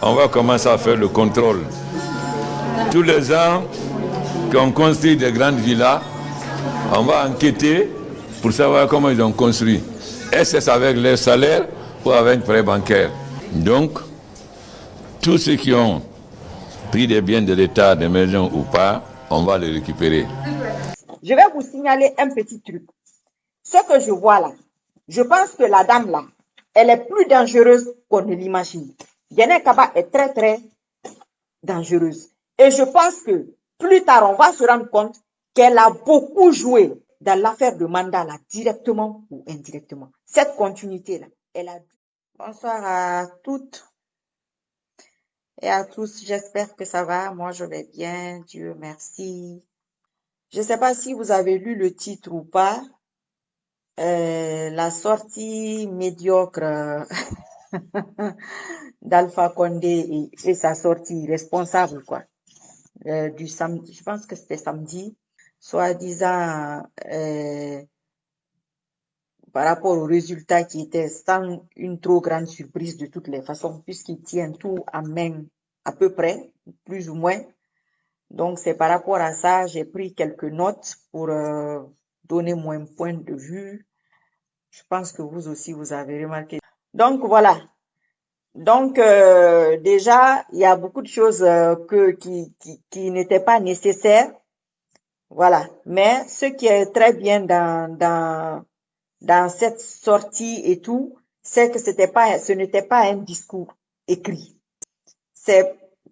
on va commencer à faire le contrôle. Tous les ans qu'on construit des grandes villas, on va enquêter pour savoir comment ils ont construit. Est-ce que c'est avec leur salaire ou avec prêt bancaire? Donc, tous ceux qui ont pris des biens de l'État, des maisons ou pas, on va les récupérer. Je vais vous signaler un petit truc. Ce que je vois là, je pense que la dame là, elle est plus dangereuse qu'on ne l'imagine. Yané Kaba est très très dangereuse. Et je pense que plus tard, on va se rendre compte qu'elle a beaucoup joué dans l'affaire de Manda là, directement ou indirectement. Cette continuité là, elle a... Bonsoir à toutes et à tous. J'espère que ça va. Moi, je vais bien. Dieu merci. Je ne sais pas si vous avez lu le titre ou pas. La sortie médiocre d'Alpha Condé et sa sortie irresponsable, quoi. Du samedi, je pense que c'était samedi, soi-disant par rapport aux résultats qui étaient sans une trop grande surprise de toutes les façons, puisqu'il tient tout en main à peu près, plus ou moins. Donc, c'est par rapport à ça, j'ai pris quelques notes pour donner mon point de vue. Je pense que vous aussi, vous avez remarqué. Donc, voilà. Donc, déjà, il y a beaucoup de choses qui n'étaient pas nécessaires. Voilà. Mais ce qui est très bien dans cette sortie et tout, c'est que ce n'était pas un discours écrit.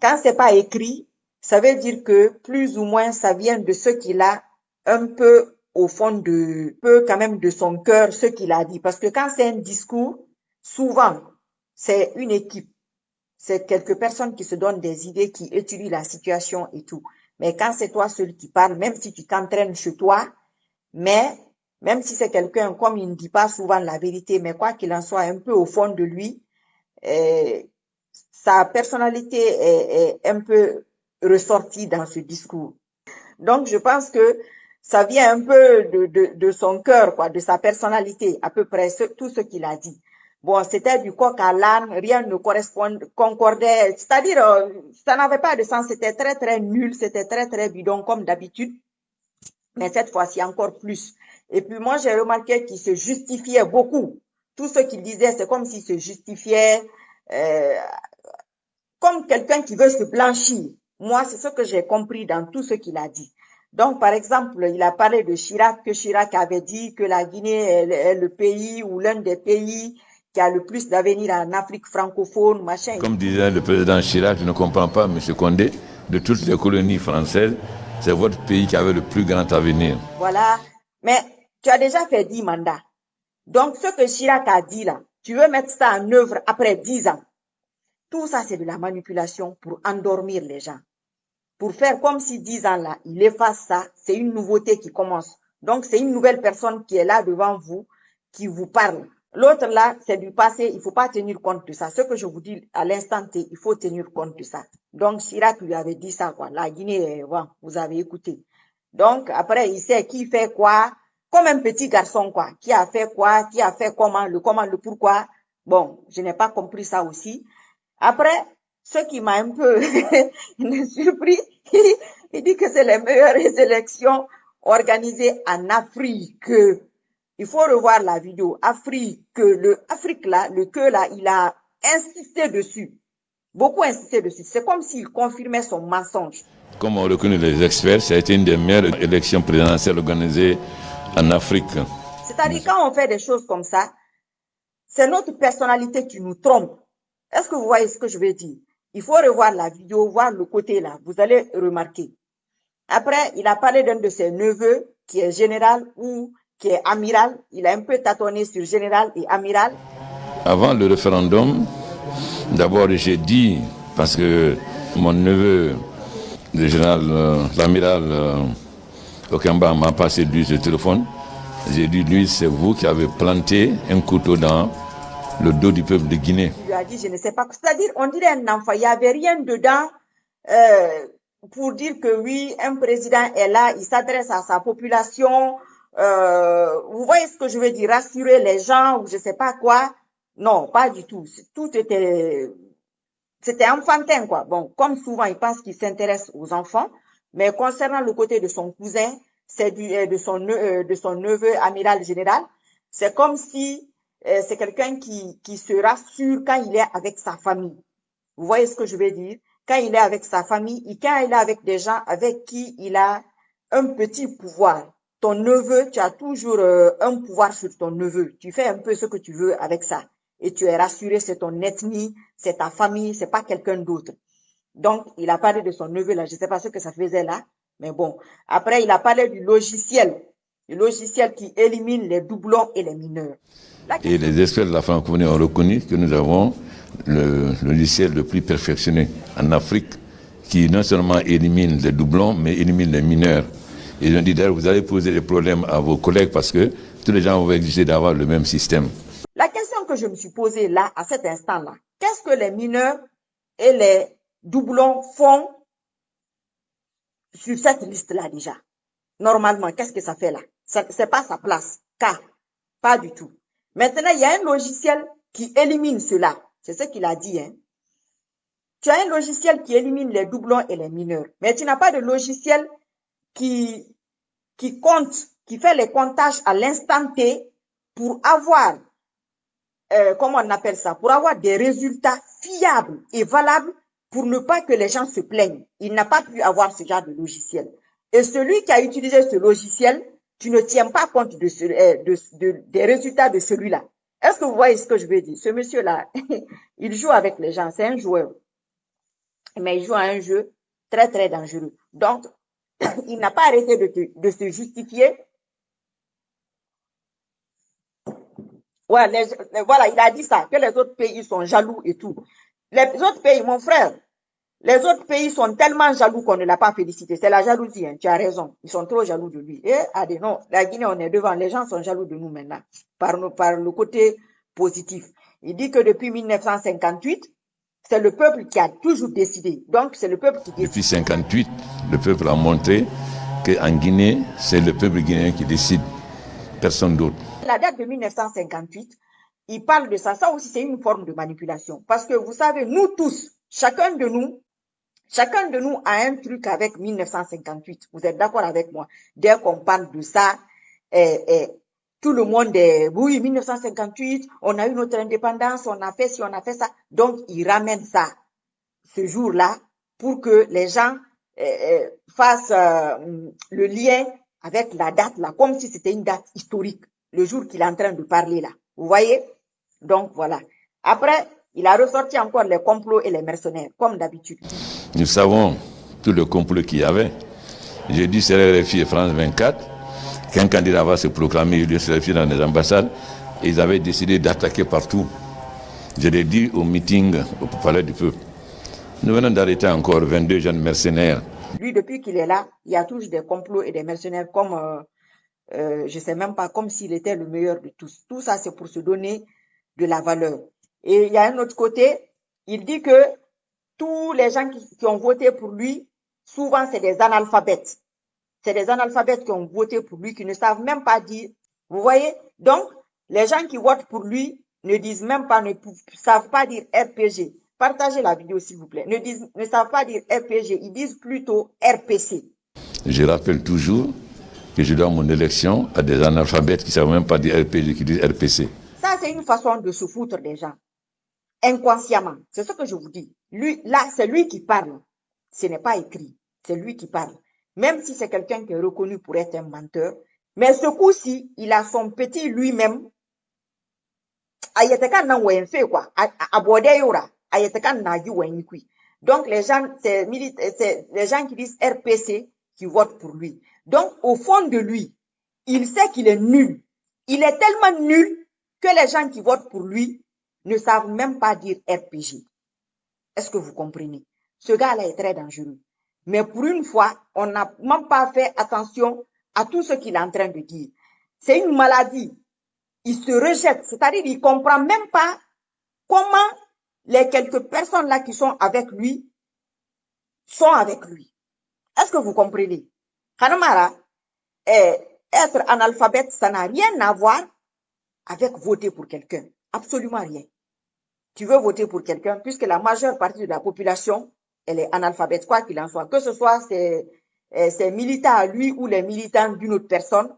Quand c'est pas écrit, ça veut dire que plus ou moins ça vient de ce qu'il a un peu au fond quand même de son cœur, ce qu'il a dit. Parce que quand c'est un discours, souvent, c'est une équipe. C'est quelques personnes qui se donnent des idées, qui étudient la situation et tout. Mais quand c'est toi seul qui parle, même si tu t'entraînes chez toi, mais même si c'est quelqu'un, comme il ne dit pas souvent la vérité, mais quoi qu'il en soit, un peu au fond de lui, sa personnalité est un peu ressortie dans ce discours. Donc, je pense que ça vient un peu de son cœur, quoi, de sa personnalité, à peu près tout ce qu'il a dit. Bon, c'était du coq à l'âne, rien ne concordait, c'est-à-dire, ça n'avait pas de sens, c'était très, très nul, c'était très, très bidon, comme d'habitude, mais cette fois-ci encore plus. Et puis moi, j'ai remarqué qu'il se justifiait beaucoup. Tout ce qu'il disait, c'est comme s'il se justifiait, comme quelqu'un qui veut se blanchir. Moi, c'est ce que j'ai compris dans tout ce qu'il a dit. Donc, par exemple, il a parlé de Chirac, que Chirac avait dit que la Guinée est le pays ou l'un des pays qui a le plus d'avenir en Afrique francophone, machin. Comme disait le président Chirac, je ne comprends pas, M. Condé, de toutes les colonies françaises, c'est votre pays qui avait le plus grand avenir. Voilà. Mais tu as déjà fait 10 mandats. Donc, ce que Chirac a dit là, tu veux mettre ça en œuvre après 10 ans. Tout ça, c'est de la manipulation pour endormir les gens. Pour faire comme si 10 ans là, il efface ça, c'est une nouveauté qui commence. Donc, c'est une nouvelle personne qui est là devant vous, qui vous parle. L'autre là, c'est du passé, il faut pas tenir compte de ça. Ce que je vous dis à l'instant T, il faut tenir compte de ça. Donc, Chirac lui avait dit ça, quoi. La Guinée, bon, vous avez écouté. Donc, après, il sait qui fait quoi, comme un petit garçon, quoi. Qui a fait quoi, qui a fait comment, le pourquoi. Bon, je n'ai pas compris ça aussi. Après, ce qui m'a un peu surpris, il dit que c'est les meilleures élections organisées en Afrique. Il faut revoir la vidéo. Afrique là, le que là, il a insisté dessus. Beaucoup insisté dessus. C'est comme s'il confirmait son mensonge. Comme ont reconnu les experts, ça a été une des meilleures élections présidentielles organisées en Afrique. C'est-à-dire, quand on fait des choses comme ça, c'est notre personnalité qui nous trompe. Est-ce que vous voyez ce que je veux dire? Il faut revoir la vidéo, voir le côté là. Vous allez remarquer. Après, il a parlé d'un de ses neveux qui est général ou qui est amiral. Il a un peu tâtonné sur général et amiral. Avant le référendum, d'abord j'ai dit, parce que mon neveu, le général, l'amiral Okamba m'a passé lui ce téléphone, j'ai dit, lui, c'est vous qui avez planté un couteau dans le dos du peuple de Guinée. Il lui a dit, je ne sais pas. C'est-à-dire, on dirait un enfant, il n'y avait rien dedans pour dire que oui, un président est là, il s'adresse à sa population. Vous voyez ce que je veux dire, rassurer les gens ou je ne sais pas quoi. Non, pas du tout. Tout était C'était enfantin, quoi. Bon, comme souvent, il pense qu'il s'intéresse aux enfants, mais concernant le côté de son cousin, c'est de son neveu amiral général, c'est comme si c'est quelqu'un qui se rassure quand il est avec sa famille. Vous voyez ce que je veux dire? Quand il est avec sa famille et quand il est avec des gens avec qui il a un petit pouvoir. Ton neveu, tu as toujours un pouvoir sur ton neveu. Tu fais un peu ce que tu veux avec ça. Et tu es rassuré, c'est ton ethnie, c'est ta famille, c'est pas quelqu'un d'autre. Donc, il a parlé de son neveu là. Je sais pas ce que ça faisait là. Mais bon. Après, il a parlé du logiciel. Le logiciel qui élimine les doublons et les mineurs. Et les experts de la francophonie ont reconnu que nous avons le logiciel le plus perfectionné en Afrique, qui non seulement élimine les doublons, mais élimine les mineurs. Et ils ont dit d'ailleurs, vous allez poser des problèmes à vos collègues parce que tous les gens vont exiger d'avoir le même système. La question que je me suis posée là, à cet instant-là, qu'est-ce que les mineurs et les doublons font sur cette liste-là déjà? Normalement, qu'est-ce que ça fait là? C'est pas sa place. Car, pas du tout. Maintenant, il y a un logiciel qui élimine cela. C'est ce qu'il a dit, hein. Tu as un logiciel qui élimine les doublons et les mineurs. Mais tu n'as pas de logiciel qui compte, qui fait les comptages à l'instant T pour avoir, comment on appelle ça, pour avoir des résultats fiables et valables pour ne pas que les gens se plaignent. Il n'a pas pu avoir ce genre de logiciel. Et celui qui a utilisé ce logiciel, tu ne tiens pas compte des résultats de celui-là. Est-ce que vous voyez ce que je veux dire? Ce monsieur-là, il joue avec les gens, c'est un joueur. Mais il joue à un jeu très, très dangereux. Donc, il n'a pas arrêté de se justifier. Ouais, voilà, il a dit ça, que les autres pays sont jaloux et tout. Les autres pays, mon frère, les autres pays sont tellement jaloux qu'on ne l'a pas félicité. C'est la jalousie, hein, tu as raison. Ils sont trop jaloux de lui. Et non, la Guinée, on est devant. Les gens sont jaloux de nous maintenant, par le côté positif. Il dit que depuis 1958, c'est le peuple qui a toujours décidé. Donc, c'est le peuple qui décide. Depuis 1958, le peuple a montré qu'en Guinée, c'est le peuple guinéen qui décide, personne d'autre. La date de 1958, il parle de ça. Ça aussi, c'est une forme de manipulation. Parce que vous savez, nous tous, chacun de nous a un truc avec 1958. Vous êtes d'accord avec moi? Dès qu'on parle de ça, tout le monde est, oui, 1958, on a eu notre indépendance, on a fait ci, on a fait ça. Donc, il ramène ça, ce jour-là, pour que les gens fassent le lien avec la date là, comme si c'était une date historique, le jour qu'il est en train de parler là. Vous voyez? Donc, voilà. Après, il a ressorti encore les complots et les mercenaires, comme d'habitude. Nous savons tout le complot qu'il y avait. J'ai dit c'est RFI et France 24. Qu'un candidat va se proclamer, il se réfie dans les ambassades. Et ils avaient décidé d'attaquer partout. Je l'ai dit au meeting au Palais du Peuple. Nous venons d'arrêter encore 22 jeunes mercenaires. Lui, depuis qu'il est là, il y a toujours des complots et des mercenaires comme, je sais même pas, comme s'il était le meilleur de tous. Tout ça, c'est pour se donner de la valeur. Et il y a un autre côté, il dit que tous les gens qui ont voté pour lui, souvent, c'est des analphabètes. C'est des analphabètes qui ont voté pour lui, qui ne savent même pas dire. Vous voyez? Donc, les gens qui votent pour lui ne disent même pas, ne savent pas dire RPG. Partagez la vidéo, s'il vous plaît. Ne savent pas dire RPG, ils disent plutôt RPC. Je rappelle toujours que je dois mon élection à des analphabètes qui ne savent même pas dire RPG, qui disent RPC. Ça, c'est une façon de se foutre des gens. Inconsciemment. C'est ce que je vous dis. Lui, là, c'est lui qui parle. Ce n'est pas écrit. C'est lui qui parle. Même si c'est quelqu'un qui est reconnu pour être un menteur. Mais ce coup-ci, il a son petit lui-même. Donc, c'est les gens qui disent RPC qui votent pour lui. Donc, au fond de lui, il sait qu'il est nul. Il est tellement nul que les gens qui votent pour lui ne savent même pas dire RPG. Est-ce que vous comprenez? Ce gars-là est très dangereux. Mais pour une fois, on n'a même pas fait attention à tout ce qu'il est en train de dire. C'est une maladie. Il se rejette, c'est-à-dire il ne comprend même pas comment les quelques personnes là qui sont avec lui sont avec lui. Est-ce que vous comprenez? Hanamara, être analphabète, ça n'a rien à voir avec voter pour quelqu'un. Absolument rien. tu veux voter pour quelqu'un, puisque la majeure partie de la population, elle est analphabète, quoi qu'il en soit. Que ce soit ses militants à lui ou les militants d'une autre personne,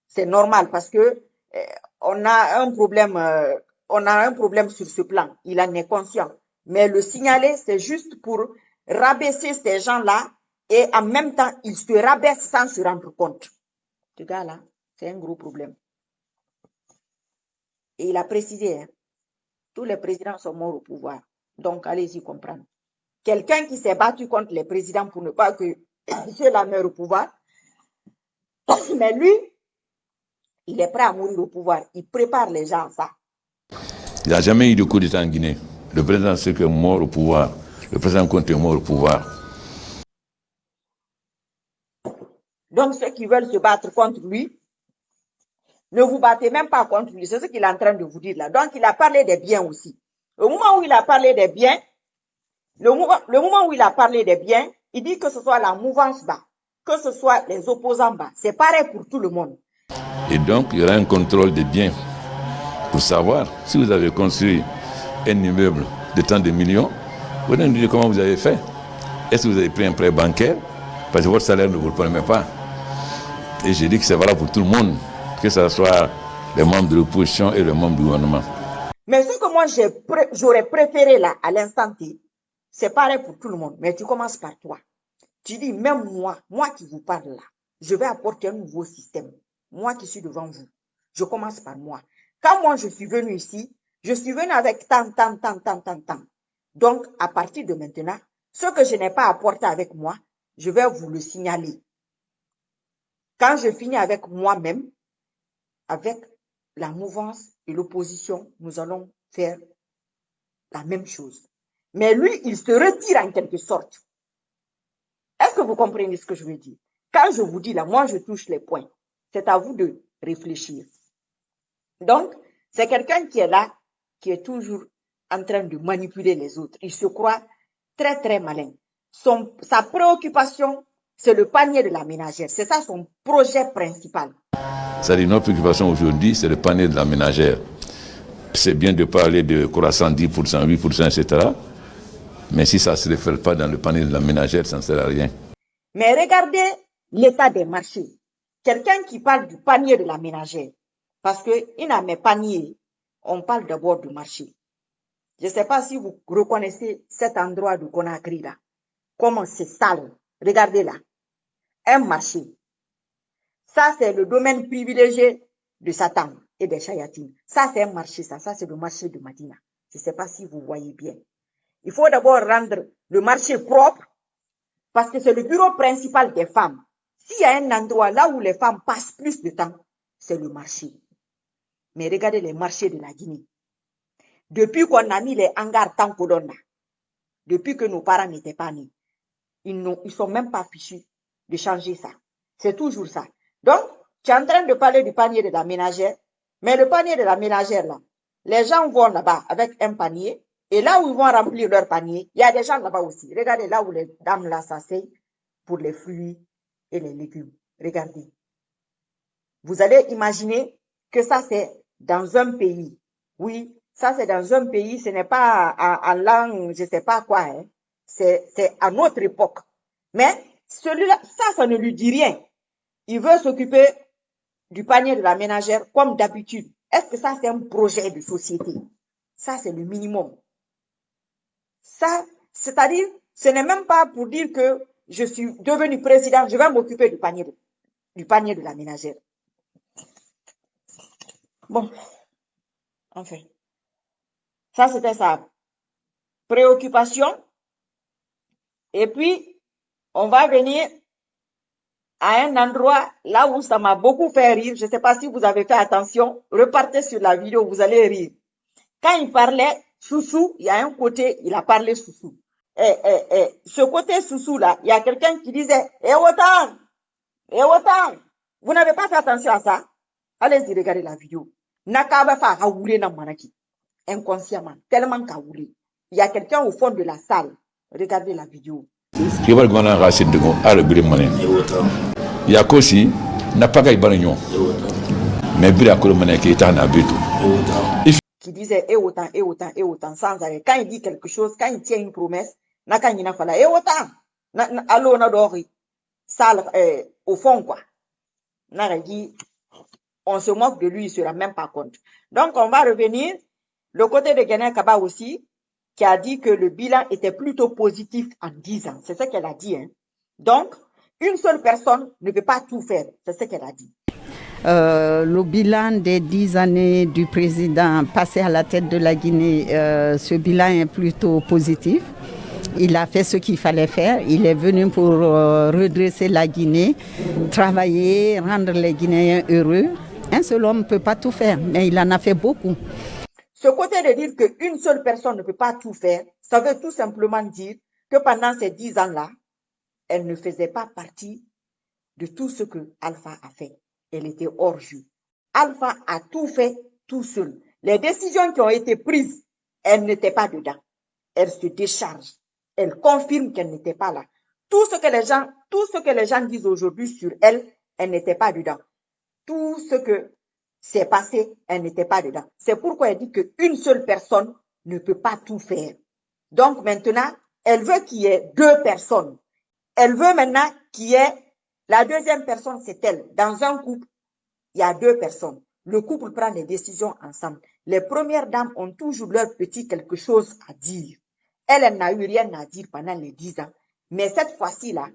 c'est normal parce que on a un problème sur ce plan. Il en est conscient. Mais le signaler, c'est juste pour rabaisser ces gens-là et en même temps, ils se rabaissent sans se rendre compte. Ce gars-là, c'est un gros problème. Et il a précisé, hein, tous les présidents sont morts au pouvoir. Donc, allez-y comprendre. Quelqu'un qui s'est battu contre les présidents pour ne pas que ceux-là meurent au pouvoir, mais lui, il est prêt à mourir au pouvoir. Il prépare les gens à ça. Il n'y a jamais eu de coup d'État en Guinée. Le président Sékou est mort au pouvoir. Le président Conté est mort au pouvoir. Donc, ceux qui veulent se battre contre lui, ne vous battez même pas contre lui. C'est ce qu'il est en train de vous dire là. Donc, il a parlé des biens aussi. Au moment où il a parlé des biens, le moment où il a parlé des biens, il dit que ce soit la mouvance bas, que ce soit les opposants bas. C'est pareil pour tout le monde. Et donc, il y aura un contrôle des biens pour savoir si vous avez construit un immeuble de tant de millions, vous nous dites comment vous avez fait. Est-ce que vous avez pris un prêt bancaire? Parce que votre salaire ne vous le permet pas. Et j'ai dit que c'est valable pour tout le monde, que ce soit les membres de l'opposition et les membres du gouvernement. Mais ce que moi j'aurais préféré là, à l'instant T, c'est pareil pour tout le monde. Mais tu commences par toi. Tu dis, même moi qui vous parle là, je vais apporter un nouveau système. Moi qui suis devant vous, je commence par moi. Quand moi je suis venu ici, je suis venu avec tant. Donc, à partir de maintenant, ce que je n'ai pas apporté avec moi, je vais vous le signaler. Quand je finis avec moi-même, avec la mouvance et l'opposition, nous allons faire la même chose. Mais lui, il se retire en quelque sorte. Est-ce que vous comprenez ce que je veux dire? Quand je vous dis là, moi je touche les points. C'est à vous de réfléchir. Donc, c'est quelqu'un qui est là, qui est toujours en train de manipuler les autres. Il se croit très, très malin. Sa préoccupation, c'est le panier de la ménagère. C'est ça son projet principal. C'est-à-dire, notre préoccupation aujourd'hui, c'est le panier de la ménagère. C'est bien de parler de croissance 10%, 8%, etc. Mais si ça ne se reflète pas dans le panier de la ménagère, ça ne sert à rien. Mais regardez l'état des marchés. Quelqu'un qui parle du panier de la ménagère, parce qu'il n'a mes paniers, on parle d'abord du marché. Je ne sais pas si vous reconnaissez cet endroit de Conakry là. Comment c'est sale. Regardez là. Un marché. Ça, c'est le domaine privilégié de Satan et des Chayatines. Ça, c'est un marché, ça c'est le marché de Madina. Je ne sais pas si vous voyez bien. Il faut d'abord rendre le marché propre parce que c'est le bureau principal des femmes. S'il y a un endroit là où les femmes passent plus de temps, c'est le marché. Mais regardez les marchés de la Guinée. Depuis qu'on a mis les hangars Tankodona, depuis que nos parents n'étaient pas nés, ils ne sont même pas fichus de changer ça. C'est toujours ça. Donc, tu es en train de parler du panier de la ménagère, mais le panier de la ménagère, là, les gens vont là-bas avec un panier, et là où ils vont remplir leur panier, il y a des gens là-bas aussi. Regardez là où les dames là s'asseyent pour les fruits et les légumes. Regardez. Vous allez imaginer que ça, c'est dans un pays. Oui, ça, c'est dans un pays, ce n'est pas en langue, je ne sais pas quoi. Hein. C'est à notre époque. Mais celui-là, ça ne lui dit rien. Il veut s'occuper du panier de la ménagère comme d'habitude. Est-ce que ça, c'est un projet de société? Ça, c'est le minimum. Ça, c'est-à-dire, ce n'est même pas pour dire que je suis devenu président, je vais m'occuper du panier de la ménagère. Bon, enfin, ça, c'était sa préoccupation. Et puis, on va venir à un endroit là où ça m'a beaucoup fait rire. Je ne sais pas si vous avez fait attention. Repartez sur la vidéo, vous allez rire. Quand il parlait Soussou, il y a un côté, il a parlé Soussou. Ce côté Soussou là, il y a quelqu'un qui disait « Eh autant, vous n'avez pas fait attention à ça? Allez-y, regardez la vidéo. Nakaba fa haoulé na manaki. Inconsciemment, tellement kaoulé. Il y a quelqu'un au fond de la salle. Regardez la vidéo. Il y a aussi n'a pas gagné mais qui disait et autant, et autant, et autant, sans arrêt. Quand il dit quelque chose, quand il tient une promesse, n'a fala, et autant, allô, n'adori, ça, au fond, quoi. N'a dit, on se moque de lui, il ne se rend même pas compte. Donc, on va revenir, le côté de Guinée Kaba aussi, qui a dit que le bilan était plutôt positif en 10 ans. C'est ce qu'elle a dit, hein. Donc, une seule personne ne peut pas tout faire. C'est ce qu'elle a dit. Le bilan des 10 années du président passé à la tête de la Guinée, ce bilan est plutôt positif. Il a fait ce qu'il fallait faire. Il est venu pour redresser la Guinée, travailler, rendre les Guinéens heureux. Un seul homme ne peut pas tout faire, mais il en a fait beaucoup. Ce côté de dire qu'une seule personne ne peut pas tout faire, ça veut tout simplement dire que pendant ces 10 ans-là, elle ne faisait pas partie de tout ce que Alpha a fait. Elle était hors jeu. Alpha a tout fait tout seul. Les décisions qui ont été prises, elle n'était pas dedans. Elle se décharge. Elle confirme qu'elle n'était pas là. Tout ce que les gens disent aujourd'hui sur elle, elle n'était pas dedans. Tout ce que s'est passé, elle n'était pas dedans. C'est pourquoi elle dit qu'une seule personne ne peut pas tout faire. Donc maintenant, elle veut qu'il y ait 2 personnes. Elle veut maintenant qu'il y ait, la deuxième personne, c'est elle. Dans un couple, il y a 2 personnes. Le couple prend les décisions ensemble. Les premières dames ont toujours leur petit quelque chose à dire. Elle n'a eu rien à dire pendant les 10 ans. Mais cette fois-ci-là,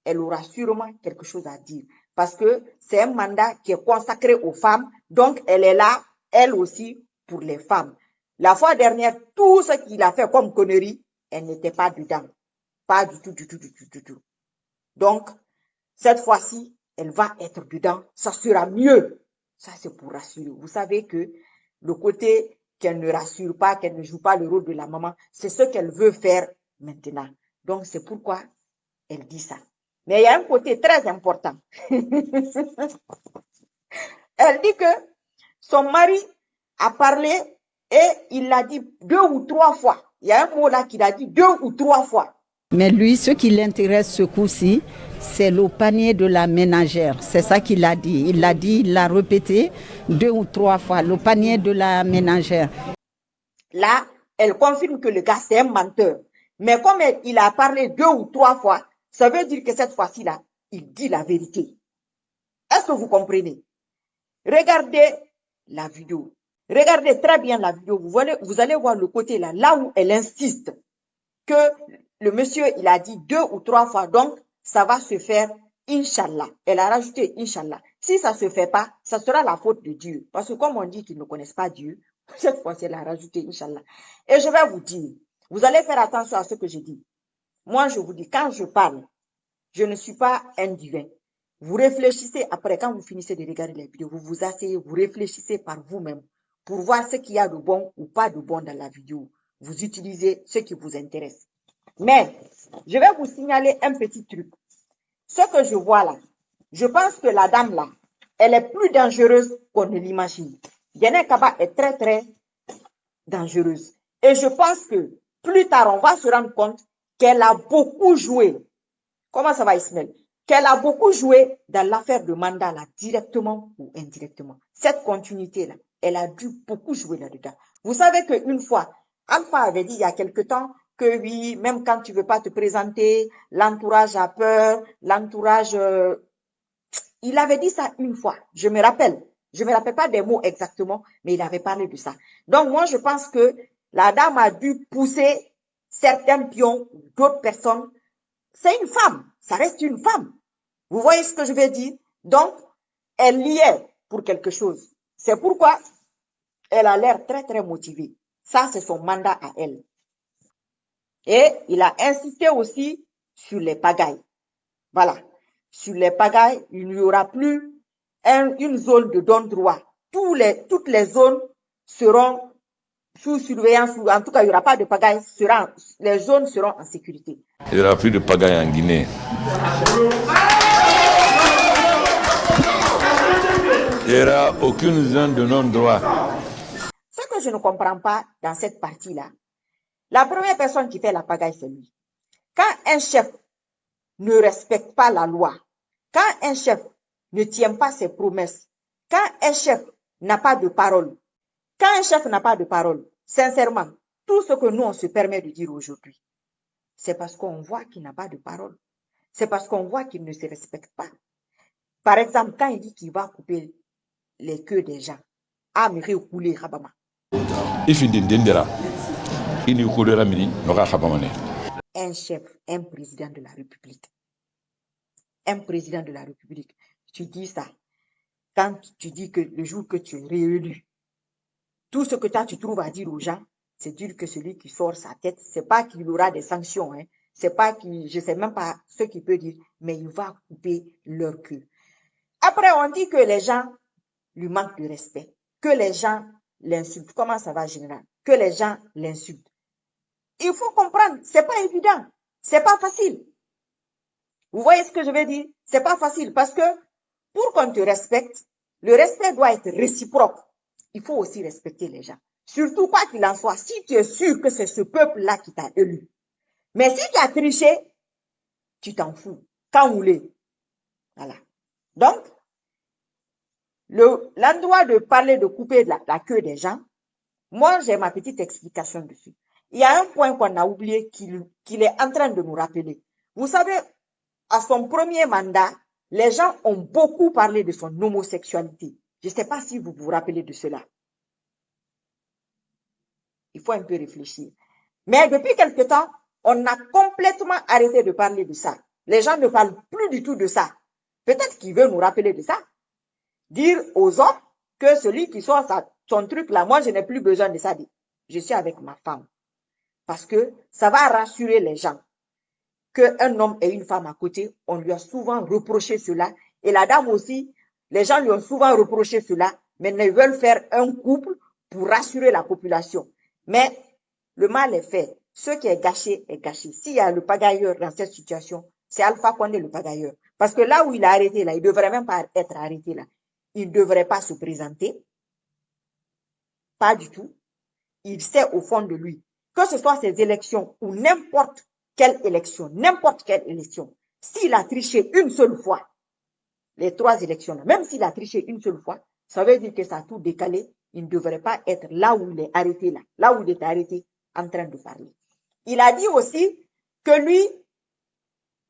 elle aura sûrement quelque chose à dire. Parce que c'est un mandat qui est consacré aux femmes. Donc, elle est là, elle aussi, pour les femmes. La fois dernière, tout ce qu'il a fait comme connerie, elle n'était pas dedans. Pas du tout. Donc, cette fois-ci, elle va être dedans. Ça sera mieux. Ça, c'est pour rassurer. Vous savez que le côté qu'elle ne rassure pas, qu'elle ne joue pas le rôle de la maman, c'est ce qu'elle veut faire maintenant. Donc, c'est pourquoi elle dit ça. Mais il y a un côté très important. Elle dit que son mari a parlé et il l'a dit 2 ou 3 fois. Il y a un mot là qu'il a dit 2 ou 3 fois. Mais lui, ce qui l'intéresse ce coup-ci, c'est le panier de la ménagère. C'est ça qu'il a dit. Il l'a dit, il l'a répété 2 ou 3 fois, le panier de la ménagère. Là, elle confirme que le gars, c'est un menteur. Mais comme il a parlé 2 ou 3 fois, ça veut dire que cette fois-ci-là, il dit la vérité. Est-ce que vous comprenez? Regardez la vidéo. Regardez très bien la vidéo. Vous allez voir le côté là où elle insiste que le monsieur, il a dit 2 ou 3 fois. Donc, ça va se faire, Inch'Allah. Elle a rajouté Inch'Allah. Si ça ne se fait pas, ça sera la faute de Dieu. Parce que comme on dit qu'ils ne connaissent pas Dieu, cette fois-ci, elle a rajouté Inch'Allah. Et je vais vous dire, vous allez faire attention à ce que je dis. Moi, je vous dis, quand je parle, je ne suis pas un divin. Vous réfléchissez après, quand vous finissez de regarder les vidéos, vous vous asseyez, vous réfléchissez par vous-même pour voir ce qu'il y a de bon ou pas de bon dans la vidéo. Vous utilisez ce qui vous intéresse. Mais, je vais vous signaler un petit truc. Ce que je vois là, je pense que la dame là, elle est plus dangereuse qu'on ne l'imagine. Guinée Kaba est très très dangereuse. Et je pense que plus tard, on va se rendre compte qu'elle a beaucoup joué. Comment ça va, Ismaël? Qu'elle a beaucoup joué dans l'affaire de mandat là, directement ou indirectement. Cette continuité-là, elle a dû beaucoup jouer là-dedans. Vous savez qu'une fois, Alpha avait dit il y a quelque temps que oui, même quand tu ne veux pas te présenter, l'entourage a peur, l'entourage... il avait dit ça une fois, je me rappelle. Je ne me rappelle pas des mots exactement, mais il avait parlé de ça. Donc moi, je pense que la dame a dû pousser certains pions, d'autres personnes. C'est une femme, ça reste une femme. Vous voyez ce que je veux dire? Donc, elle y est pour quelque chose. C'est pourquoi elle a l'air très très motivée. Ça, c'est son mandat à elle. Et il a insisté aussi sur les pagailles. Voilà. Sur les pagailles, il n'y aura plus une zone de don-droit. Toutes les zones seront sous surveillance. En tout cas, il n'y aura pas de pagaille. Les zones seront en sécurité. Il n'y aura plus de pagaille en Guinée. Il n'y aura aucune zone de non-droit. Ce que je ne comprends pas dans cette partie-là, la première personne qui fait la pagaille, c'est lui. Quand un chef ne respecte pas la loi, quand un chef ne tient pas ses promesses, quand un chef n'a pas de parole, Quand un chef n'a pas de parole, sincèrement, tout ce que nous, on se permet de dire aujourd'hui, c'est parce qu'on voit qu'il n'a pas de parole. C'est parce qu'on voit qu'il ne se respecte pas. Par exemple, quand il dit qu'il va couper les queues des gens, un chef, un président de la République. Un président de la République. Tu dis ça. Quand tu dis que le jour que tu es réélu, tout ce que toi tu trouves à dire aux gens, c'est dire que celui qui sort sa tête, c'est pas qu'il aura des sanctions, hein. C'est pas qu'il, je sais même pas ce qu'il peut dire, mais il va couper leur queue. Après, on dit que les gens lui manquent de respect, que les gens l'insultent. Comment ça va, général? Que les gens l'insultent. Il faut comprendre, c'est pas évident, c'est pas facile. Vous voyez ce que je veux dire? C'est pas facile parce que pour qu'on te respecte, le respect doit être réciproque. Il faut aussi respecter les gens. Surtout quoi qu'il en soit, si tu es sûr que c'est ce peuple-là qui t'a élu. Mais si tu as triché, tu t'en fous. Quand vous voulez. Voilà. Donc, l'endroit de parler de couper la queue des gens, moi, j'ai ma petite explication dessus. Il y a un point qu'on a oublié qu'il est en train de nous rappeler. Vous savez, à son premier mandat, les gens ont beaucoup parlé de son homosexualité. Je ne sais pas si vous vous rappelez de cela. Il faut un peu réfléchir. Mais depuis quelque temps, on a complètement arrêté de parler de ça. Les gens ne parlent plus du tout de ça. Peut-être qu'il veut nous rappeler de ça. Dire aux hommes que celui qui sort son truc là, moi je n'ai plus besoin de ça. Je suis avec ma femme. Parce que ça va rassurer les gens. Qu'un homme et une femme à côté, on lui a souvent reproché cela. Et la dame aussi, les gens lui ont souvent reproché cela. Mais ils veulent faire un couple pour rassurer la population. Mais le mal est fait. Ce qui est gâché est gâché. S'il y a le pagailleur dans cette situation, c'est Alpha Condé le pagailleur. Parce que là où il est arrêté, là, il ne devrait même pas être arrêté là. Il ne devrait pas se présenter. Pas du tout. Il sait au fond de lui, que ce soit ces élections ou n'importe quelle élection, s'il a triché une seule fois, les 3 élections là, même s'il a triché une seule fois, ça veut dire que ça a tout décalé. Il ne devrait pas être là où il est arrêté là, là où il est arrêté en train de parler. Il a dit aussi que lui,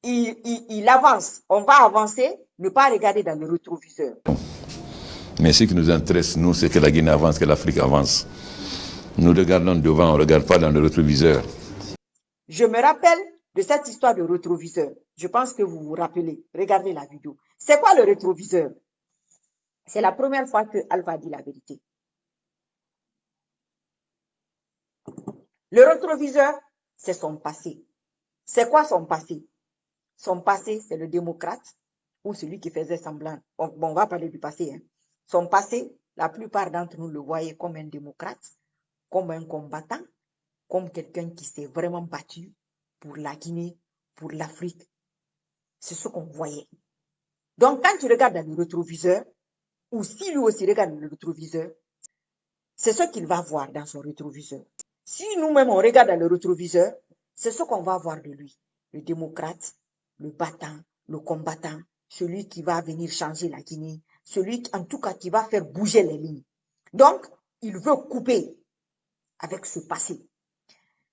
il avance. On va avancer, ne pas regarder dans le rétroviseur. Mais ce qui nous intéresse, nous, c'est que la Guinée avance, que l'Afrique avance. Nous regardons devant, on ne regarde pas dans le rétroviseur. Je me rappelle de cette histoire de rétroviseur. Je pense que vous vous rappelez. Regardez la vidéo. C'est quoi le rétroviseur? C'est la première fois que Alpha dit la vérité. Le rétroviseur, c'est son passé. C'est quoi son passé? Son passé, c'est le démocrate ou celui qui faisait semblant. Bon, on va parler du passé. Hein. Son passé, la plupart d'entre nous le voyaient comme un démocrate, comme un combattant, comme quelqu'un qui s'est vraiment battu pour la Guinée, pour l'Afrique. C'est ce qu'on voyait. Donc, quand tu regardes dans le rétroviseur, ou si lui aussi regarde dans le rétroviseur, c'est ce qu'il va voir dans son rétroviseur. Si nous-mêmes on regarde dans le rétroviseur, c'est ce qu'on va voir de lui. Le démocrate, le battant, le combattant, celui qui va venir changer la Guinée, celui en tout cas qui va faire bouger les lignes. Donc, il veut couper avec ce passé.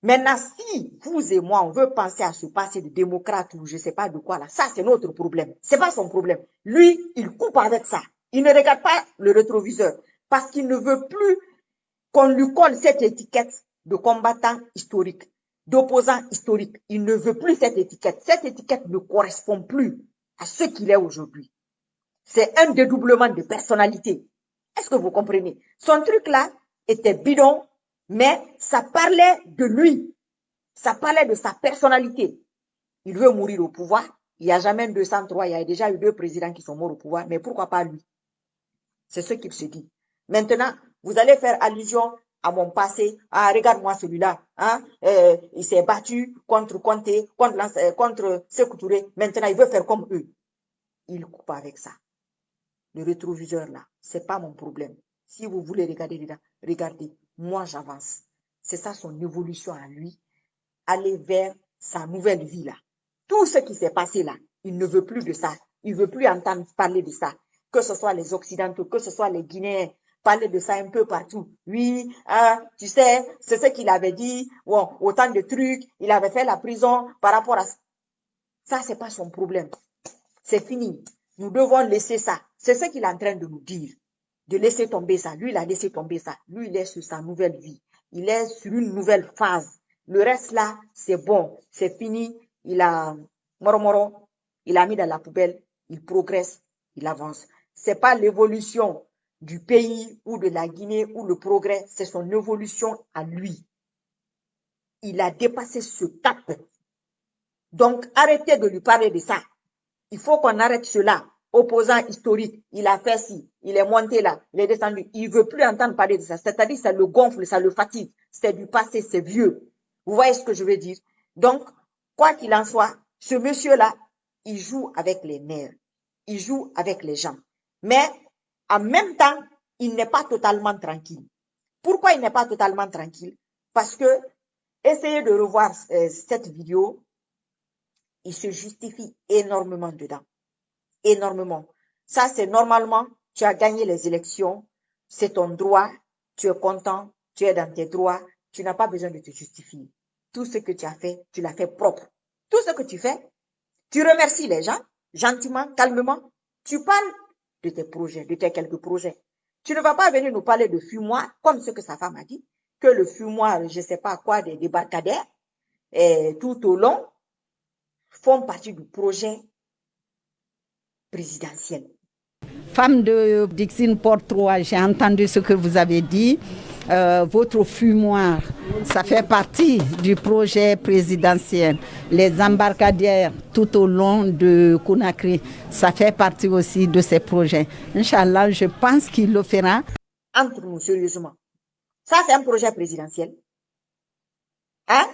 Maintenant, si vous et moi, on veut penser à ce passé de démocrate ou je ne sais pas de quoi là, ça c'est notre problème. C'est pas son problème. Lui, il coupe avec ça. Il ne regarde pas le rétroviseur parce qu'il ne veut plus qu'on lui colle cette étiquette de combattant historique, d'opposant historique. Il ne veut plus cette étiquette. Cette étiquette ne correspond plus à ce qu'il est aujourd'hui. C'est un dédoublement de personnalité. Est-ce que vous comprenez? Son truc là était bidon, mais ça parlait de lui. Ça parlait de sa personnalité. Il veut mourir au pouvoir. Il n'y a jamais 203. Il y a déjà eu 2 présidents qui sont morts au pouvoir. Mais pourquoi pas lui? C'est ce qu'il se dit. Maintenant, vous allez faire allusion à mon passé. Ah, regarde-moi celui-là. Hein? Il s'est battu contre Conté, contre Sékou Touré. Maintenant, il veut faire comme eux. Il coupe avec ça. Le rétroviseur là, c'est pas mon problème. Si vous voulez regarder dedans, regardez. Moi, j'avance. C'est ça son évolution à lui. Aller vers sa nouvelle vie là. Tout ce qui s'est passé là, il ne veut plus de ça. Il ne veut plus entendre parler de ça. Que ce soit les Occidentaux, que ce soit les Guinéens, parler de ça un peu partout. Oui, tu sais, c'est ce qu'il avait dit. Bon, autant de trucs. Il avait fait la prison par rapport à ça. Ça, c'est pas son problème. C'est fini. Nous devons laisser ça. C'est ce qu'il est en train de nous dire. De laisser tomber ça. Lui, il a laissé tomber ça. Lui, il est sur sa nouvelle vie. Il est sur une nouvelle phase. Le reste là, c'est bon. C'est fini. Il a moro, il a mis dans la poubelle. Il progresse. Il avance. C'est pas l'évolution du pays ou de la Guinée ou le progrès. C'est son évolution à lui. Il a dépassé ce cap. Donc, arrêtez de lui parler de ça. Il faut qu'on arrête cela. Opposant historique, il a fait ci, il est monté là, il est descendu. Il ne veut plus entendre parler de ça. C'est-à-dire, ça le gonfle, ça le fatigue. C'est du passé, c'est vieux. Vous voyez ce que je veux dire? Donc, quoi qu'il en soit, ce monsieur-là, il joue avec les nerfs. Il joue avec les gens. Mais, en même temps, il n'est pas totalement tranquille. Pourquoi il n'est pas totalement tranquille? Parce que, essayez de revoir cette vidéo, il se justifie énormément dedans. Énormément. Ça, c'est normalement, tu as gagné les élections, c'est ton droit, tu es content, tu es dans tes droits, tu n'as pas besoin de te justifier. Tout ce que tu as fait, tu l'as fait propre. Tout ce que tu fais, tu remercies les gens, gentiment, calmement. Tu parles de tes projets, de tes quelques projets. Tu ne vas pas venir nous parler de fumoir, comme ce que sa femme a dit, que le fumoir, je ne sais pas quoi, des débarcadères, tout au long, font partie du projet présidentiel. Femme de Dixine Port 3, j'ai entendu ce que vous avez dit. Votre fumoir, ça fait partie du projet présidentiel. Les embarcadères tout au long de Conakry, ça fait partie aussi de ces projets. Inch'Allah, je pense qu'il le fera. Entre nous, sérieusement. Ça, c'est un projet présidentiel. Hein?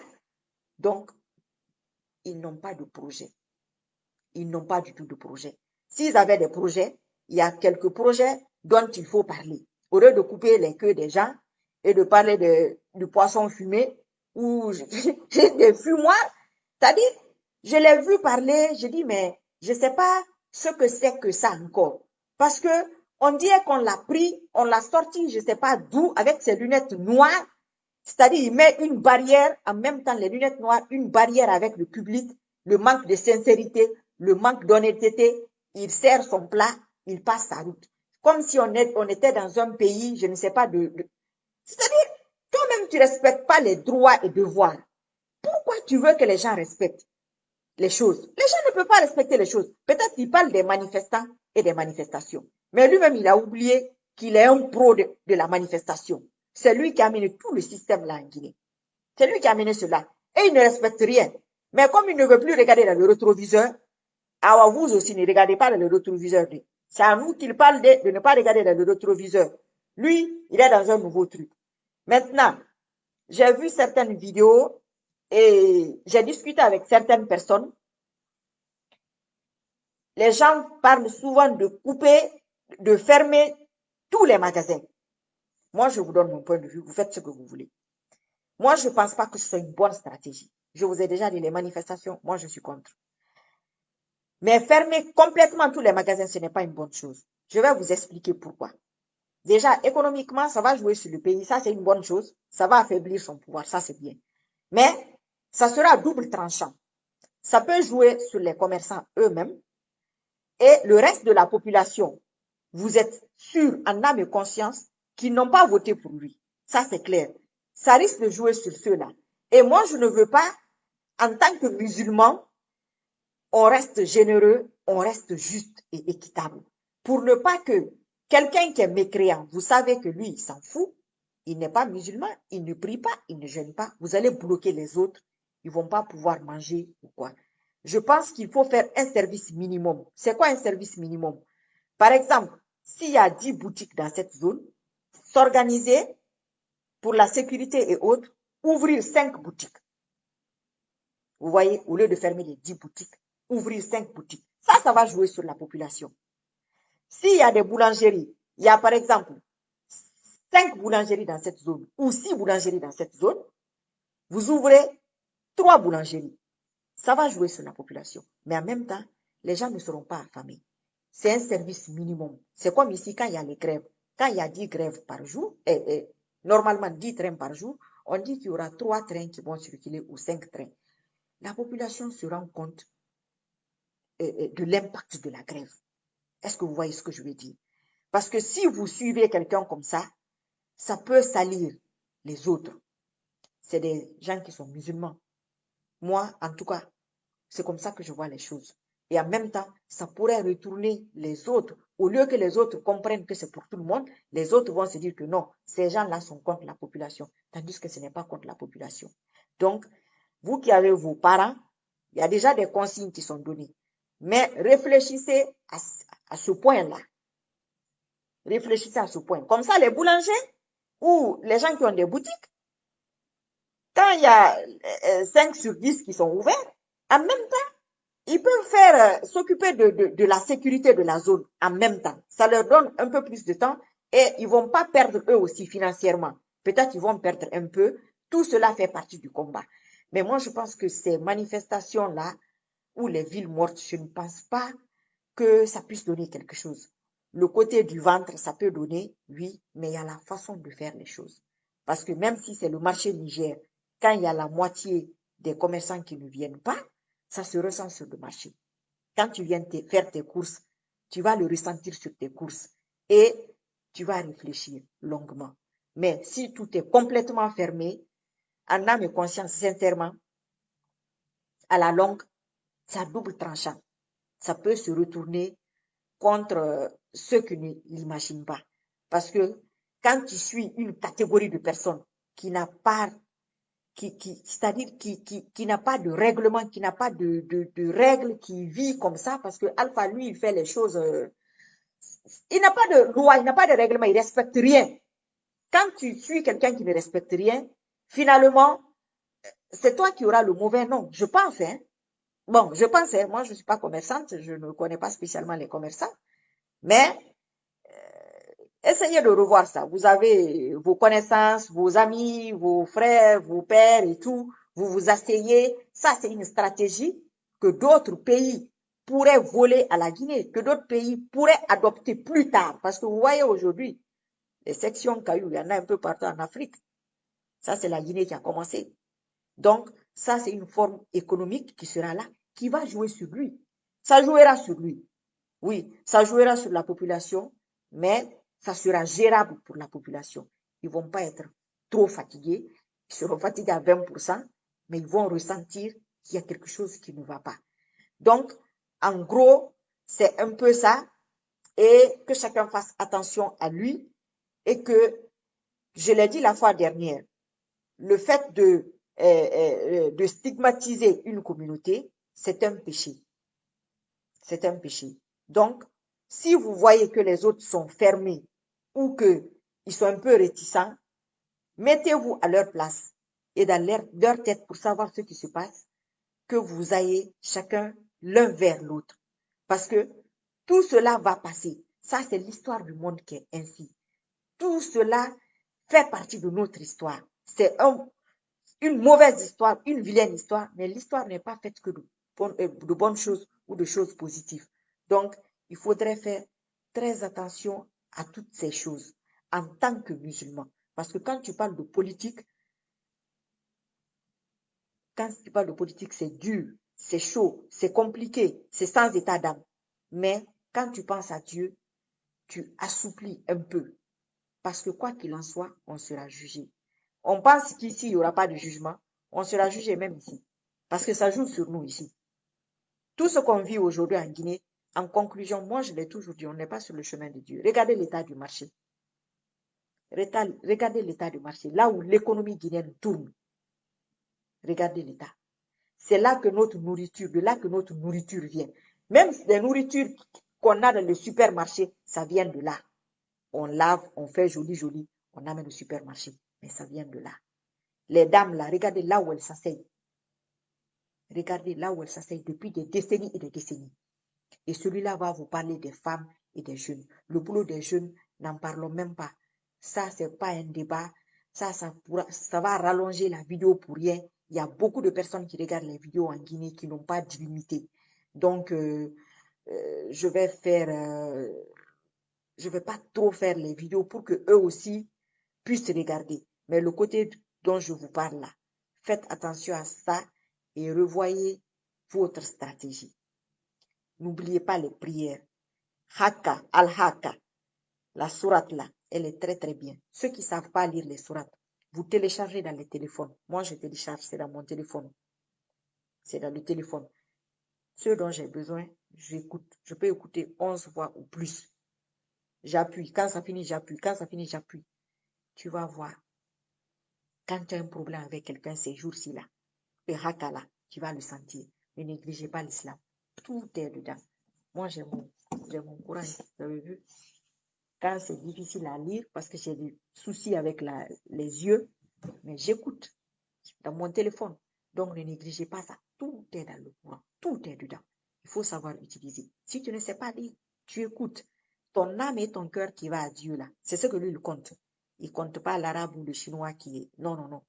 Donc, ils n'ont pas de projet. Ils n'ont pas du tout de projet. S'ils avaient des projets, il y a quelques projets dont il faut parler. Au lieu de couper les queues des gens et de parler du poisson fumé ou des fumoirs, c'est-à-dire, je l'ai vu parler, je dis, mais je ne sais pas ce que c'est que ça encore. Parce que on dirait qu'on l'a pris, on l'a sorti, je ne sais pas d'où, avec ses lunettes noires. C'est-à-dire, il met une barrière, en même temps, les lunettes noires, une barrière avec le public, le manque de sincérité, le manque d'honnêteté. Il sert son plat, il passe sa route. Comme si on était dans un pays, je ne sais pas, c'est-à-dire, toi-même, tu ne respectes pas les droits et devoirs. Pourquoi tu veux que les gens respectent les choses? Les gens ne peuvent pas respecter les choses. Peut-être qu'il parle des manifestants et des manifestations. Mais lui-même, il a oublié qu'il est un pro de la manifestation. C'est lui qui a amené tout le système là en Guinée. C'est lui qui a amené cela. Et il ne respecte rien. Mais comme il ne veut plus regarder dans le rétroviseur, alors vous aussi ne regardez pas dans le rétroviseur. C'est à nous qu'il parle de ne pas regarder dans le rétroviseur. Lui, il est dans un nouveau truc. Maintenant, j'ai vu certaines vidéos et j'ai discuté avec certaines personnes. Les gens parlent souvent de couper, de fermer tous les magasins. Moi, je vous donne mon point de vue. Vous faites ce que vous voulez. Moi, je ne pense pas que ce soit une bonne stratégie. Je vous ai déjà dit les manifestations. Moi, je suis contre. Mais fermer complètement tous les magasins, ce n'est pas une bonne chose. Je vais vous expliquer pourquoi. Déjà, économiquement, ça va jouer sur le pays. Ça, c'est une bonne chose. Ça va affaiblir son pouvoir. Ça, c'est bien. Mais ça sera à double tranchant. Ça peut jouer sur les commerçants eux-mêmes et le reste de la population. Vous êtes sûr, en âme et conscience, qu'ils n'ont pas voté pour lui. Ça, c'est clair. Ça risque de jouer sur ceux-là. Et moi, je ne veux pas, en tant que musulman, on reste généreux, on reste juste et équitable. Pour ne pas que quelqu'un qui est mécréant, vous savez que lui, il s'en fout, il n'est pas musulman, il ne prie pas, il ne jeûne pas, vous allez bloquer les autres, ils ne vont pas pouvoir manger ou quoi. Je pense qu'il faut faire un service minimum. C'est quoi un service minimum? Par exemple, s'il y a 10 boutiques dans cette zone, s'organiser pour la sécurité et autres, ouvrir 5 boutiques. Vous voyez, au lieu de fermer les 10 boutiques, ouvrir 5 boutiques. Ça va jouer sur la population. S'il y a des boulangeries, il y a par exemple 5 boulangeries dans cette zone ou 6 boulangeries dans cette zone, vous ouvrez 3 boulangeries. Ça va jouer sur la population. Mais en même temps, les gens ne seront pas affamés. C'est un service minimum. C'est comme ici quand il y a les grèves. quand il y a 10 grèves par jour, normalement 10 trains par jour, on dit qu'il y aura 3 trains qui vont circuler ou 5 trains. La population se rend compte de l'impact de la grève. Est-ce que vous voyez ce que je veux dire? Parce que si vous suivez quelqu'un comme ça peut salir les autres. C'est des gens qui sont musulmans. Moi, en tout cas, c'est comme ça que je vois les choses. Et en même temps, ça pourrait retourner les autres. Au lieu que les autres comprennent que c'est pour tout le monde, les autres vont se dire que non, ces gens-là sont contre la population, tandis que ce n'est pas contre la population. Donc, vous qui avez vos parents, il y a déjà des consignes qui sont données. Mais réfléchissez à ce point-là. Réfléchissez à ce point. Comme ça, les boulangers ou les gens qui ont des boutiques, quand il y a 5 sur 10 qui sont ouverts, en même temps, ils peuvent s'occuper de la sécurité de la zone en même temps. Ça leur donne un peu plus de temps et ils vont pas perdre eux aussi financièrement. Peut-être ils vont perdre un peu. Tout cela fait partie du combat. Mais moi, je pense que ces manifestations-là, ou les villes mortes, je ne pense pas que ça puisse donner quelque chose. Le côté du ventre, ça peut donner, oui, mais il y a la façon de faire les choses. Parce que même si c'est le marché Niger, quand il y a la moitié des commerçants qui ne viennent pas, ça se ressent sur le marché. Quand tu viens faire tes courses, tu vas le ressentir sur tes courses et tu vas réfléchir longuement. Mais si tout est complètement fermé, en âme et conscience, sincèrement, à la longue, c'est double tranchant. Ça peut se retourner contre ceux qui ne l'imaginent pas. Parce que quand tu suis une catégorie de personnes qui n'a pas, c'est-à-dire qui n'a pas de règlement, qui n'a pas de règles, qui vit comme ça, parce que Alpha, lui, il fait les choses, il n'a pas de loi, il n'a pas de règlement, il respecte rien. Quand tu suis quelqu'un qui ne respecte rien, finalement, c'est toi qui auras le mauvais nom. Je pense, hein. Bon, je pense, hein, moi, je ne suis pas commerçante, je ne connais pas spécialement les commerçants, mais essayez de revoir ça. Vous avez vos connaissances, vos amis, vos frères, vos pères et tout. Vous vous asseyez. Ça, c'est une stratégie que d'autres pays pourraient voler à la Guinée, que d'autres pays pourraient adopter plus tard. Parce que vous voyez aujourd'hui, les sections cailloux, il y en a un peu partout en Afrique. Ça, c'est la Guinée qui a commencé. Donc, ça, c'est une forme économique qui sera là, qui va jouer sur lui. Ça jouera sur lui. Oui, ça jouera sur la population, mais ça sera gérable pour la population. Ils ne vont pas être trop fatigués. Ils seront fatigués à 20%, mais ils vont ressentir qu'il y a quelque chose qui ne va pas. Donc, en gros, c'est un peu ça. Et que chacun fasse attention à lui. Et que, je l'ai dit la fois dernière, le fait de stigmatiser une communauté, c'est un péché. C'est un péché. Donc, si vous voyez que les autres sont fermés ou qu'ils sont un peu réticents, mettez-vous à leur place et dans leur tête pour savoir ce qui se passe, que vous ayez chacun l'un vers l'autre. Parce que tout cela va passer. Ça, c'est l'histoire du monde qui est ainsi. Tout cela fait partie de notre histoire. C'est une mauvaise histoire, une vilaine histoire, mais l'histoire n'est pas faite que de bonnes choses ou de choses positives. Donc, il faudrait faire très attention à toutes ces choses en tant que musulman. Parce que quand tu parles de politique, c'est dur, c'est chaud, c'est compliqué, c'est sans état d'âme. Mais quand tu penses à Dieu, tu assouplis un peu. Parce que quoi qu'il en soit, on sera jugé. On pense qu'ici, il n'y aura pas de jugement. On sera jugé même ici. Parce que ça joue sur nous ici. Tout ce qu'on vit aujourd'hui en Guinée, en conclusion, moi je l'ai toujours dit, on n'est pas sur le chemin de Dieu. Regardez l'état du marché. Regardez l'état du marché, là où l'économie guinéenne tourne. Regardez l'état. C'est là que notre nourriture, de là que notre nourriture vient. Même les nourritures qu'on a dans le supermarché, ça vient de là. On lave, on fait joli, on amène au supermarché. Mais ça vient de là. Les dames là, regardez là où elles s'asseyent. Regardez là où elles s'asseyent depuis des décennies et des décennies. Et celui-là va vous parler des femmes et des jeunes. Le boulot des jeunes, n'en parlons même pas. Ça, c'est pas un débat. Ça va rallonger la vidéo pour rien. Il y a beaucoup de personnes qui regardent les vidéos en Guinée qui n'ont pas d'illimité. Donc, je vais faire... je ne vais pas trop faire les vidéos pour que eux aussi puissent regarder. Mais le côté dont je vous parle là, faites attention à ça et revoyez votre stratégie. N'oubliez pas les prières. Haka, al-Haka, la sourate là, elle est très très bien. Ceux qui ne savent pas lire les sourates, vous téléchargez dans les téléphones. Moi, je télécharge, c'est dans mon téléphone. C'est dans le téléphone. Ceux dont j'ai besoin, j'écoute. Je peux écouter 11 fois ou plus. J'appuie. Quand ça finit, j'appuie. Quand ça finit, j'appuie. Tu vas voir. Quand tu as un problème avec quelqu'un ces jours-ci là, le haka là, tu vas le sentir. Ne négligez pas l'islam. Tout est dedans. Moi, j'ai mon courage. Vous avez vu? Quand c'est difficile à lire, parce que j'ai des soucis avec les yeux, mais j'écoute dans mon téléphone. Donc, ne négligez pas ça. Tout est dans le courant. Tout est dedans. Il faut savoir utiliser. Si tu ne sais pas lire, tu écoutes. Ton âme et ton cœur qui va à Dieu là. C'est ce que lui, il compte. Il ne compte pas l'arabe ou le chinois qui est. Non, non, non.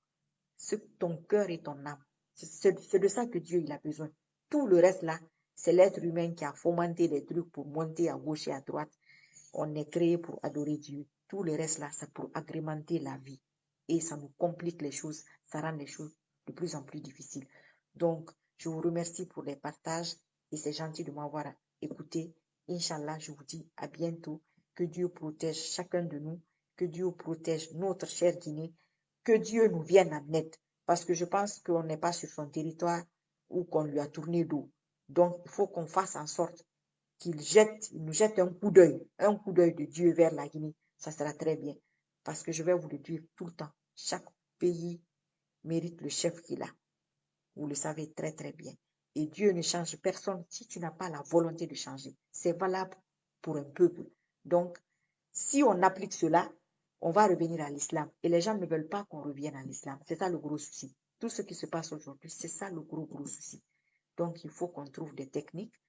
C'est ton cœur et ton âme. C'est de ça que Dieu il a besoin. Tout le reste là, c'est l'être humain qui a fomenté les trucs pour monter à gauche et à droite. On est créé pour adorer Dieu. Tout le reste là, c'est pour agrémenter la vie. Et ça nous complique les choses. Ça rend les choses de plus en plus difficiles. Donc, je vous remercie pour les partages et c'est gentil de m'avoir écouté. Inch'Allah, je vous dis à bientôt. Que Dieu protège chacun de nous. Que Dieu protège notre chère Guinée. Que Dieu nous vienne en aide. Parce que je pense qu'on n'est pas sur son territoire ou qu'on lui a tourné dos. Donc, il faut qu'on fasse en sorte qu'il nous jette un coup d'œil de Dieu vers la Guinée. Ça sera très bien. Parce que je vais vous le dire tout le temps. Chaque pays mérite le chef qu'il a. Vous le savez très très bien. Et Dieu ne change personne si tu n'as pas la volonté de changer. C'est valable pour un peuple. Donc, si on applique cela, on va revenir à l'islam. Et les gens ne veulent pas qu'on revienne à l'islam. C'est ça le gros souci. Tout ce qui se passe aujourd'hui, c'est ça le gros souci. Donc, il faut qu'on trouve des techniques,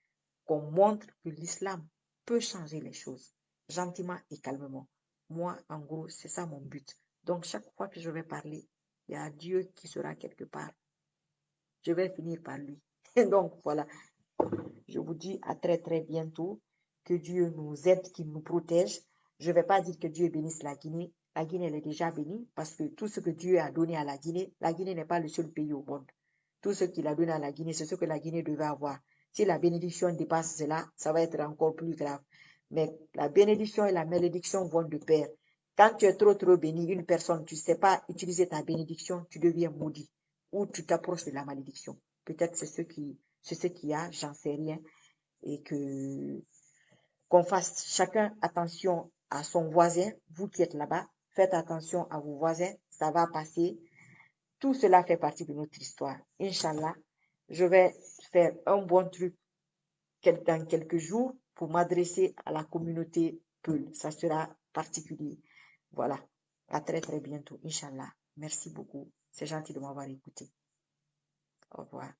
qu'on montre que l'islam peut changer les choses, gentiment et calmement. Moi, en gros, c'est ça mon but. Donc, chaque fois que je vais parler, il y a Dieu qui sera quelque part. Je vais finir par lui. Donc, voilà. Je vous dis à très, très bientôt. Que Dieu nous aide, qu'il nous protège. Je ne vais pas dire que Dieu bénisse la Guinée. La Guinée, elle est déjà bénie parce que tout ce que Dieu a donné à la Guinée n'est pas le seul pays au monde. Tout ce qu'il a donné à la Guinée, c'est ce que la Guinée devait avoir. Si la bénédiction dépasse cela, ça va être encore plus grave. Mais la bénédiction et la malédiction vont de pair. Quand tu es trop béni, une personne, tu ne sais pas utiliser ta bénédiction, tu deviens maudit ou tu t'approches de la malédiction. Peut-être c'est ce qu'il y a, j'en sais rien. Et qu'on fasse chacun attention à son voisin. Vous qui êtes là-bas, faites attention à vos voisins, ça va passer. Tout cela fait partie de notre histoire. Inch'Allah, je vais faire un bon truc dans quelques jours pour m'adresser à la communauté Peul. Ça sera particulier. Voilà. À très très bientôt, Inch'Allah. Merci beaucoup. C'est gentil de m'avoir écouté. Au revoir.